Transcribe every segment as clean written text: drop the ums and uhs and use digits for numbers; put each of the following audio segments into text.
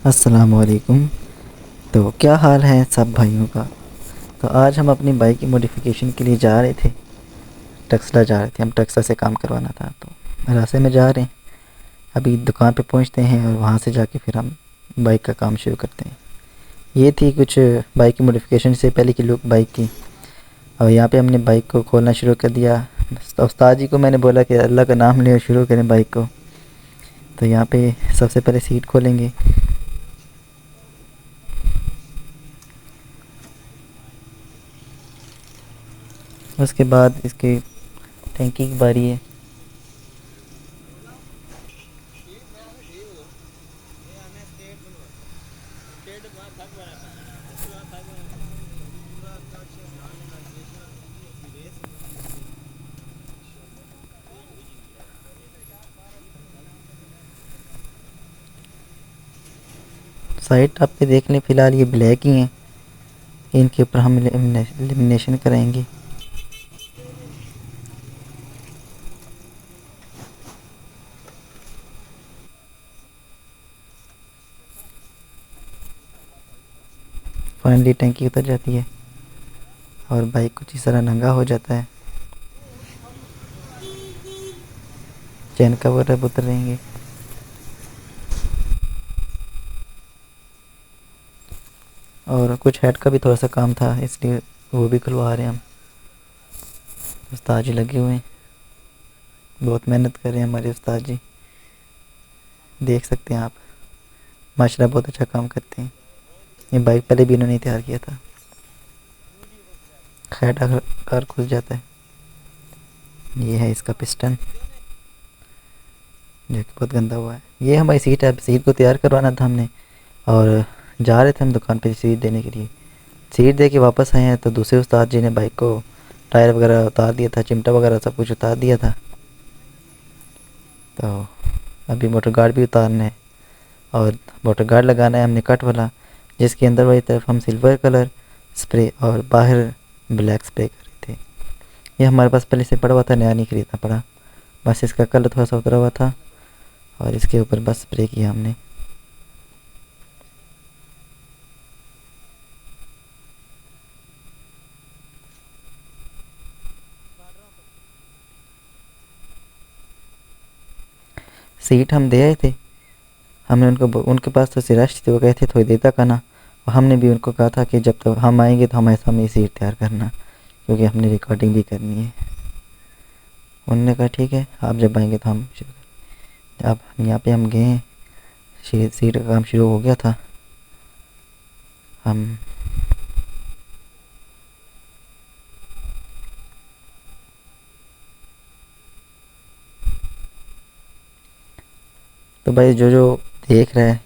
अस्सलामुअलैकुम। तो क्या हाल है सब भाइयों का। तो आज हम अपनी बाइक की मॉडिफिकेशन के लिए जा रहे थे, टक्सला जा रहे थे। हम टक्सला से काम करवाना था तो रास्ते में जा रहे हैं। अभी दुकान पे पहुंचते हैं और वहां से जाके फिर हम बाइक का काम शुरू करते हैं। ये थी कुछ बाइक की मॉडिफिकेशन से पहले की लुक बाइक की। और यहाँ पे हमने बाइक को खोलना शुरू कर दिया। तो उस्ताद जी को मैंने बोला कि अल्लाह का नाम ले और शुरू करें बाइक को। तो यहाँ पे सबसे पहले सीट खोलेंगे। उसके बाद इसकी टैंकी की बारी है। साइड आप पे देख लें, फ़िलहाल ये ब्लैक ही हैं। इनके ऊपर हम लेमिनेशन कराएंगे। फाइनली टंकी उतर जाती है और बाइक कुछ इस तरह नंगा हो जाता है। चैन कवर अब उतर रहेंगे। और कुछ हेड का भी थोड़ा सा काम था, इसलिए वो भी खुलवा रहे हैं हम। उस्ताद जी लगे हुए हैं, बहुत मेहनत कर रहे हैं हमारे उस्ताद जी। देख सकते हैं आप, माशाल्लाह बहुत अच्छा काम करते हैं। ये बाइक पहले भी इन्होंने तैयार किया था। हेड आकर खुल जाता है। ये है इसका पिस्टन, जो कि बहुत गंदा हुआ है। ये हमारी सीट है, सीट को तैयार करवाना था हमने। और जा रहे थे हम दुकान पे सीट देने के लिए। सीट दे के वापस आए हैं तो दूसरे उस्ताद जी ने बाइक को टायर वगैरह उतार दिया था, चिमटा वगैरह सब कुछ उतार दिया था। तो अभी मोटर गार्ड भी उतारना है और मोटर गार्ड लगाना है हमने कट वाला, जिसके अंदर वाली तरफ हम सिल्वर कलर स्प्रे और बाहर ब्लैक स्प्रे कर रहे थे। ये हमारे पास पहले से पड़ा हुआ था, नया नहीं खरीदना पड़ा। बस इसका कलर थोड़ा सा उतरा हुआ था और इसके ऊपर बस स्प्रे किया हमने। सीट हम दे आए थे। हमने उनके पास तो सिराश थे, वो गए थे थोड़ी देर तक आना। और हमने भी उनको कहा था कि जब तक हम आएंगे तो हमारे सामने सीट तैयार करना, क्योंकि हमने रिकॉर्डिंग भी करनी है। उन्होंने कहा ठीक है, आप जब आएंगे तो हम शुरू करें। अब यहाँ पे हम गए, सीट का काम शुरू हो गया था। हम तो भाई जो जो देख रहा है,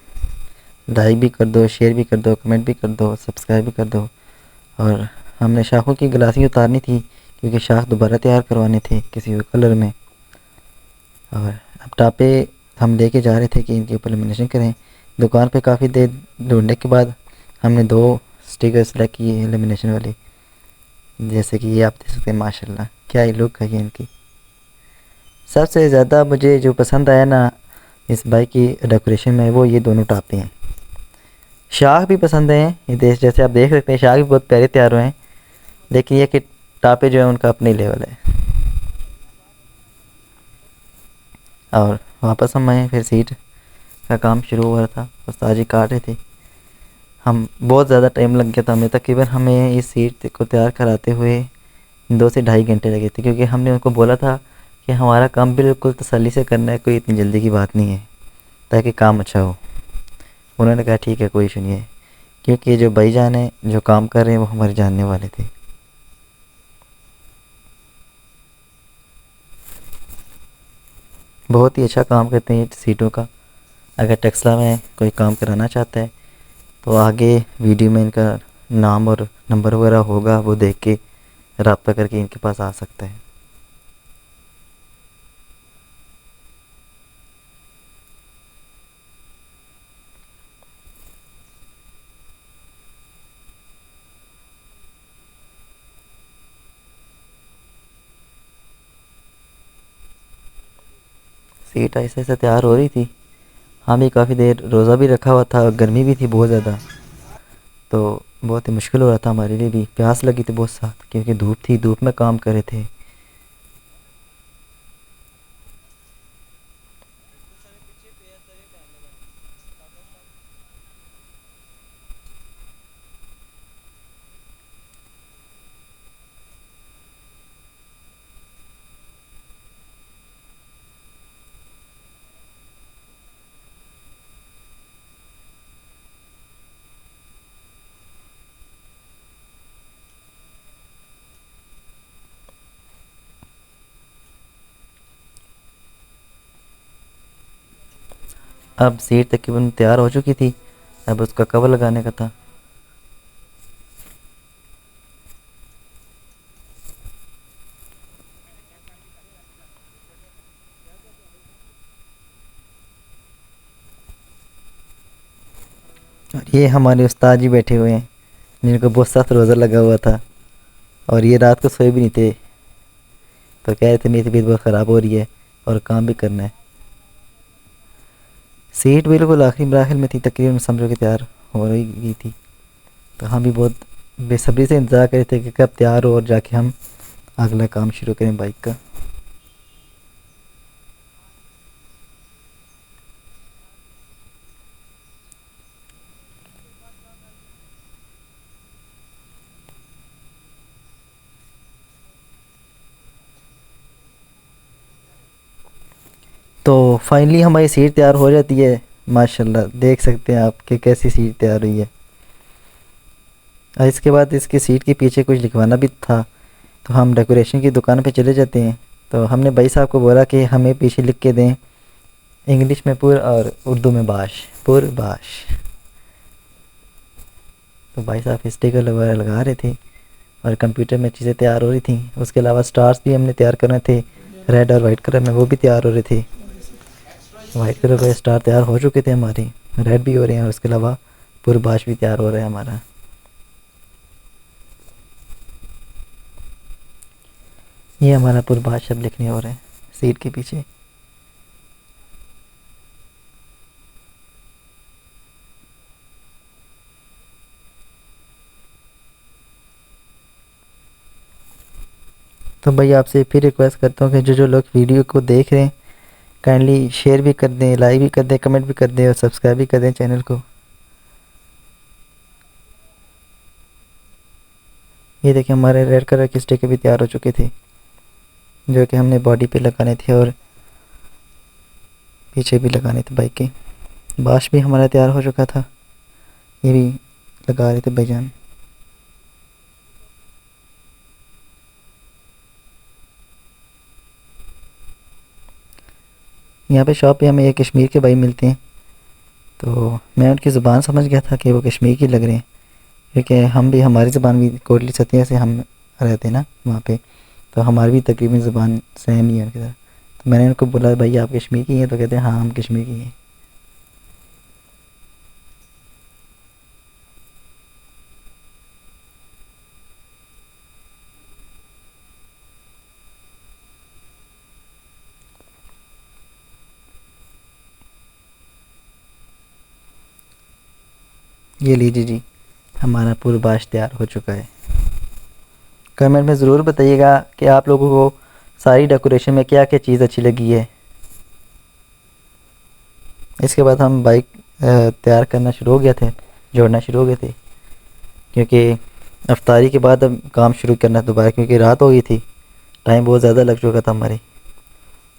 लाइक भी कर दो, शेयर भी कर दो, कमेंट भी कर दो, सब्सक्राइब भी कर दो। और हमने शाखों की ग्लासी उतारनी थी, क्योंकि शाख दोबारा तैयार करवाने थे किसी और कलर में। और अब टापे हम लेके जा रहे थे कि इनके ऊपर लेमिनेशन करें। दुकान पे काफ़ी देर ढूंढने के बाद हमने दो स्टिकर सेलेक्ट किए लेमिनेशन वाले। जैसे कि ये आप देख सकते हैं, माशाल्लाह क्या ही लुक है ये इनकी। सबसे ज़्यादा मुझे जो पसंद आया ना इस बाइक की डेकोरेशन में, वो ये दोनों टापे हैं। शाख भी पसंद हैं, ये देख जैसे आप देख सकते हैं, शाख भी बहुत प्यारे तैयार हुए हैं। लेकिन ये कि टापे जो है उनका अपने लेवल है। और वापस हम आए, फिर सीट का काम शुरू हुआ था, उस्ताद जी काट रहे थे। हम बहुत ज़्यादा टाइम लग गया था हमें, तकरीबन हमें इस सीट को तैयार कराते हुए 2 से ढाई घंटे लगे थे, क्योंकि हमने उनको बोला था कि हमारा काम बिल्कुल तसल्ली से करना है, कोई इतनी जल्दी की बात नहीं है, ताकि काम अच्छा हो। उन्होंने कहा ठीक है, कोई इशू नहीं है, क्योंकि ये जो भाईजान है जो काम कर रहे हैं वो हमारे जानने वाले थे। बहुत ही अच्छा काम करते हैं ये सीटों का। अगर टेक्सला में कोई काम कराना चाहता है तो आगे वीडियो में इनका नाम और नंबर वगैरह होगा, वो देख के रब्ता करके इनके पास आ सकता है। सीट ऐसे ऐसे तैयार हो रही थी। हाँ भी काफ़ी देर रोज़ा भी रखा हुआ था, गर्मी भी थी बहुत ज़्यादा, तो बहुत ही मुश्किल हो रहा था हमारे लिए भी। प्यास लगी थी बहुत साथ, क्योंकि धूप थी, धूप में काम कर रहे थे। अब सीट तकरीबन तैयार हो चुकी थी, अब उसका कवर लगाने का था। और ये हमारे उस्ताद जी बैठे हुए हैं, जिनको बहुत सख्त रोज़ा लगा हुआ था, और ये रात को सोए भी नहीं थे, तो कह रहे थे मेरी तबीयत बहुत ख़राब हो रही है और काम भी करना है। सीट बिल्कुल आखिरी मराहल में थी, तकरीबन समझो कि तैयार हो रही गई थी, तो हम भी बहुत बेसब्री से इंतज़ार कर रहे थे कि कब तैयार हो और जाके हम अगला काम शुरू करें बाइक का। तो फाइनली हमारी सीट तैयार हो जाती है। माशाल्लाह देख सकते हैं आप कि कैसी सीट तैयार हुई है। और इसके बाद इसकी सीट के पीछे कुछ लिखवाना भी था, तो हम डेकोरेशन की दुकान पे चले जाते हैं। तो हमने भाई साहब को बोला कि हमें पीछे लिख के दें, इंग्लिश में पुर और उर्दू में बाश, पुर बाश। तो भाई साहब स्टिकर लगा रहे थे और कंप्यूटर में चीज़ें तैयार हो रही थी। उसके अलावा स्टार्स भी हमने तैयार करने थे, रेड और वाइट कलर में, वो भी तैयार हो रहे थे। वाइट कलर के स्टार तैयार हो चुके थे हमारे, रेड भी हो रहे हैं, और उसके अलावा पूर्वभाष भी तैयार हो रहा है हमारा। ये हमारा पूर्वभाष शब्द लिखने हो रहे हैं सीट के पीछे। तो भाई आपसे फिर रिक्वेस्ट करता हूँ कि जो जो लोग वीडियो को देख रहे हैं, काइंडली शेयर भी कर दें, लाइक भी कर दें, कमेंट भी कर दें और सब्सक्राइब भी कर दें चैनल को। ये देखिए हमारे रेड कलर के स्टिकर भी तैयार हो चुके थे, जो कि हमने बॉडी पे लगाने थे और पीछे भी लगाने थे बाइक के। बाश भी हमारा तैयार हो चुका था, ये भी लगा रहे थे भाईजान। यहाँ पे शॉप पे हमें एक कश्मीर के भाई मिलते हैं, तो मैं उनकी ज़ुबान समझ गया था कि वो कश्मीर की लग रहे हैं, क्योंकि हम भी, हमारी ज़ुबान भी कोटली सतिया से हम रहते हैं ना वहाँ पे, तो हमारी भी तकरीबन ज़ुबान सेम ही है उनकी तरह। तो मैंने उनको बोला भाई आप कश्मीर की हैं, तो कहते हैं हाँ हम कश्मीर की हैं। ये लीजिए जी, हमारा पूर्वभाष तैयार हो चुका है। कमेंट में ज़रूर बताइएगा कि आप लोगों को सारी डेकोरेशन में क्या क्या चीज़ अच्छी लगी है। इसके बाद हम बाइक तैयार करना शुरू हो गए थे, जोड़ना शुरू हो गए थे, क्योंकि अफ्तारी के बाद अब काम शुरू करना दोबारा, क्योंकि रात हो गई थी, टाइम बहुत ज़्यादा लग चुका था हमारे।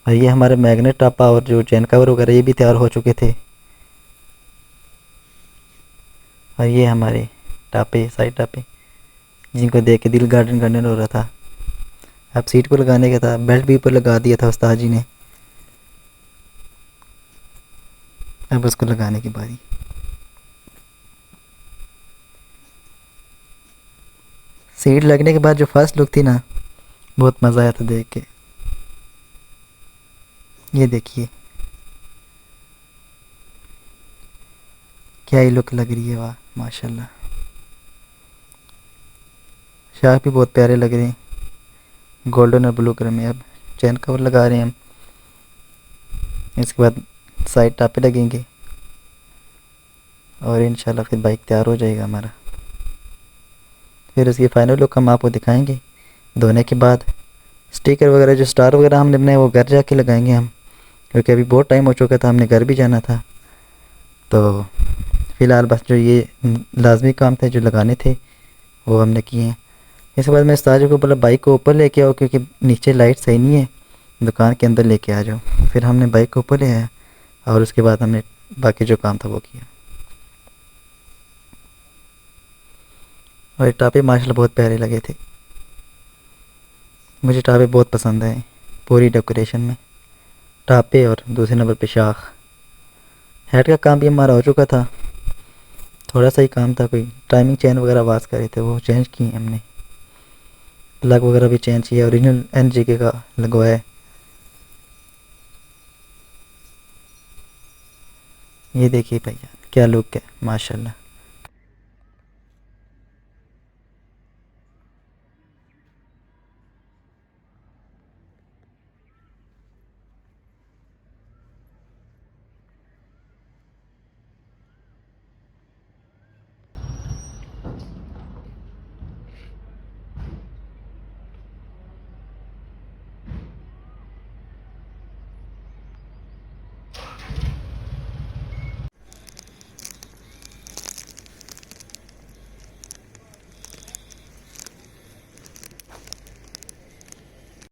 और ये हमारे मैग्नेट टापा और जो चैन कवर वगैरह ये भी तैयार हो चुके थे। और ये हमारे टापे, साइड टापे, जिनको देख के दिल गार्डन गार्डन हो रहा था। अब सीट को लगाने का था, बेल्ट भी ऊपर लगा दिया था उस्ताद जी ने, अब उसको लगाने की बारी। सीट लगने के बाद जो फर्स्ट लुक थी ना, बहुत मज़ा आया था देख के। ये देखिए क्या ही लुक लग रही है, वाह माशाल्लाह। शार्क भी बहुत प्यारे लग रहे हैं, गोल्डन और ब्लू कलर में। अब चैन कवर लगा रहे हैं हम, इसके बाद साइड टापे लगेंगे और इंशाल्लाह फिर बाइक तैयार हो जाएगा हमारा। फिर उसकी फ़ाइनल लुक हम आपको दिखाएंगे धोने के बाद। स्टिकर वगैरह जो स्टार वगैरह हमने बनाए वो घर जाके लगाएंगे हम, क्योंकि अभी बहुत टाइम हो चुका था, हमने घर भी जाना था। तो फ़िलहाल बस जो ये लाजमी काम थे जो लगाने थे वो हमने किए हैं। इसके बाद मैं उस्ताद जी को बोला बाइक को ऊपर लेके आओ, क्योंकि नीचे लाइट सही नहीं है, दुकान के अंदर लेके आ जाओ। फिर हमने बाइक को ऊपर ले आया और उसके बाद हमने बाकी जो काम था वो किया। और ये टापे माशाल्लाह बहुत प्यारे लगे थे, मुझे टापे बहुत पसंद आए पूरी डेकोरेशन में, टापे और दूसरे नंबर पे शाख। हेड का काम भी हमारा हो चुका था, थोड़ा सा ही काम था, कोई टाइमिंग चेन वगैरह आवाज़ कर रहे थे वो चेंज किए हमने, प्लग वगैरह भी चेंज किया, ओरिजिनल NGK का लगवाया है। ये देखिए भैया क्या लुक है माशाल्लाह।